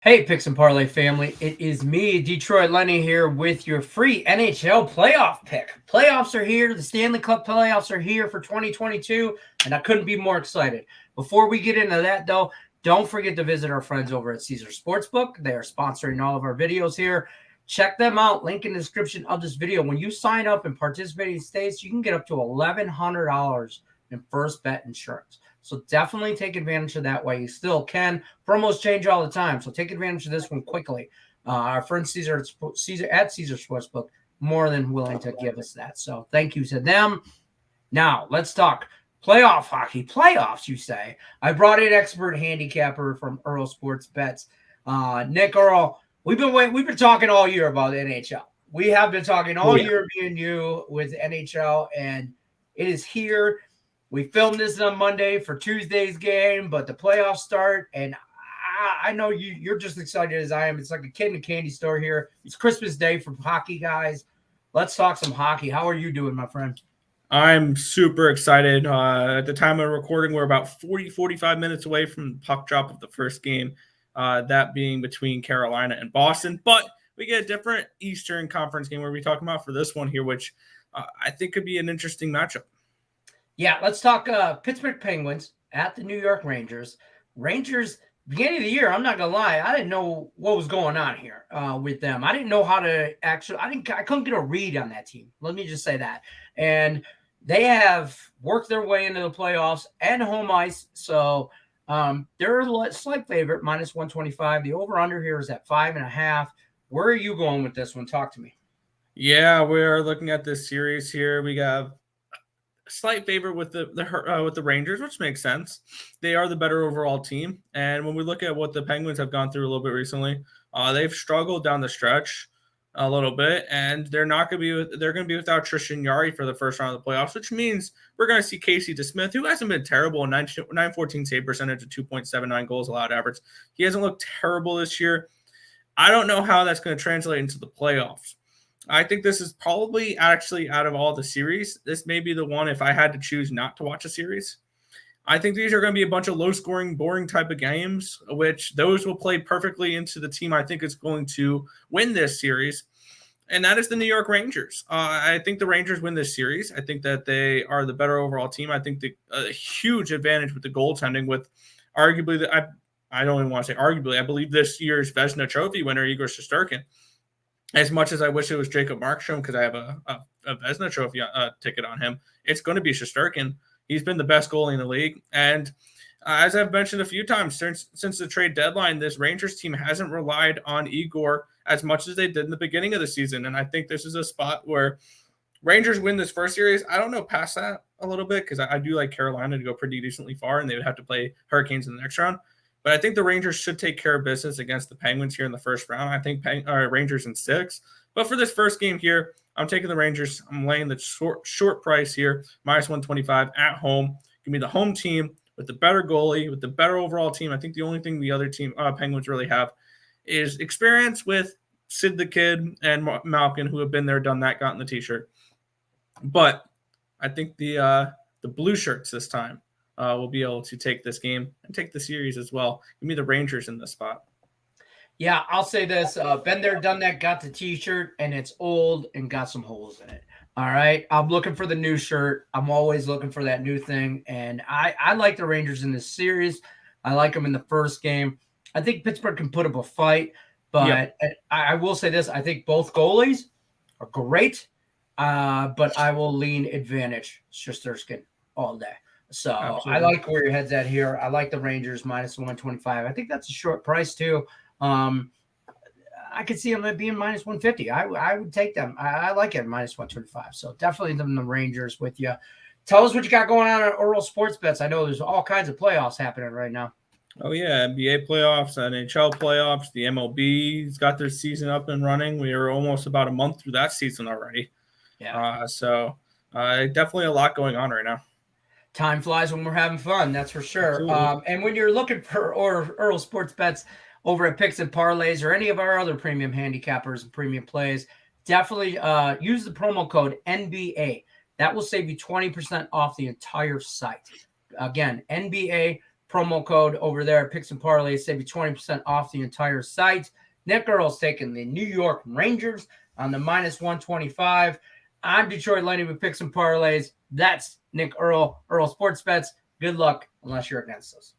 Hey, Picks and Parlay family. It is me, Detroit Lenny, here with your free NHL playoff pick. Playoffs are here. The Stanley Cup playoffs are here for 2022, and I couldn't be more excited. Before we get into that, though, don't forget to visit our friends over at Caesar Sportsbook. They are sponsoring all of our videos here. Check them out. Link in the description of this video. When you sign up in participating states, you can get up to $1,100 in first bet insurance. So definitely take advantage of that while you still can. Promos change all the time, so take advantage of this one quickly. Our friend Caesar at Caesar Sportsbook, more than willing to give us that. So thank you to them. Now let's talk playoff hockey. Playoffs, you say? I brought in expert handicapper from Earle Sports Bets, Nick Earle. We've been talking all year about the NHL. We have been talking all year, me and you, with NHL, and it is here. We filmed this on Monday for Tuesday's game, but the playoffs start, and I know you're just excited as I am. It's like a kid in a candy store here. It's Christmas Day for hockey guys. Let's talk some hockey. How are you doing, my friend? I'm super excited. At the time of recording, we're about 45 minutes away from the puck drop of the first game, that being between Carolina and Boston. But we get a different Eastern Conference game where we're talking about for this one here, which I think could be an interesting matchup. Yeah, let's talk Pittsburgh Penguins at the New York Rangers. Rangers, beginning of the year, I'm not going to lie, I didn't know what was going on here with them. I didn't know how to actually – I couldn't get a read on that team. Let me just say that. And they have worked their way into the playoffs and home ice. So they're a slight favorite, minus 125. The over-under here is at 5.5. Where are you going with this one? Talk to me. Yeah, we're looking at this series here. We got slight favor with the Rangers, which makes sense. They are the better overall team, and when we look at what the Penguins have gone through a little bit recently, they've struggled down the stretch a little bit, and they're going to be without Tristan Jarry for the first round of the playoffs, which means we're going to see Casey DeSmith, who hasn't been terrible, 914 save percentage, a 2.79 goals allowed average. He hasn't looked terrible this year. I don't know how that's going to translate into the playoffs. I think this is probably actually out of all the series, this may be the one if I had to choose not to watch a series. I think these are going to be a bunch of low-scoring, boring type of games, which those will play perfectly into the team I think is going to win this series, and that is the New York Rangers. I think the Rangers win this series. I think that they are the better overall team. I think a huge advantage with the goaltending with arguably I don't even want to say arguably. I believe this year's Vezina Trophy winner, Igor Shesterkin. As much as I wish it was Jacob Markstrom because I have a Vezina Trophy ticket on him, it's going to be Shesterkin. He's been the best goalie in the league. And as I've mentioned a few times, since the trade deadline, this Rangers team hasn't relied on Igor as much as they did in the beginning of the season. And I think this is a spot where Rangers win this first series. I don't know past that a little bit because I do like Carolina to go pretty decently far, and they would have to play Hurricanes in the next round. But I think the Rangers should take care of business against the Penguins here in the first round. I think Rangers in 6. But for this first game here, I'm taking the Rangers. I'm laying the short price here, minus 125 at home. Give me the home team with the better goalie, with the better overall team. I think the only thing the other team, Penguins, really have is experience with Sid the Kid and Malkin, who have been there, done that, gotten the T-shirt. But I think the blue shirts this time will be able to take this game and take the series as well. Give me the Rangers in this spot. Yeah, I'll say this. Been there, done that, got the T-shirt, and it's old and got some holes in it. All right? I'm looking for the new shirt. I'm always looking for that new thing, and I like the Rangers in this series. I like them in the first game. I think Pittsburgh can put up a fight, but I will say this. I think both goalies are great, but I will lean advantage Shesterkin all day. So absolutely. I like where your head's at here. I like the Rangers minus 125. I think that's a short price too. I could see them being minus 150. I would take them. I like it minus 125. So definitely the Rangers with you. Tell us what you got going on at Earle Sports Bets. I know there's all kinds of playoffs happening right now. Oh yeah, NBA playoffs, NHL playoffs, the MLB's got their season up and running. We are almost about a month through that season already. Yeah. So definitely a lot going on right now. Time flies when we're having fun, that's for sure. And when you're looking for Earle Sports Bets over at Picks and Parlays or any of our other premium handicappers and premium plays, definitely use the promo code NBA. That will save you 20% off the entire site. Again, NBA, promo code over there at Picks and Parlays, save you 20% off the entire site. Nick Earle's taking the New York Rangers on the -125. I'm Detroit Lenny with Picks and Parlays. That's Nick Earle, Earle Sports Bets. Good luck unless you're against us.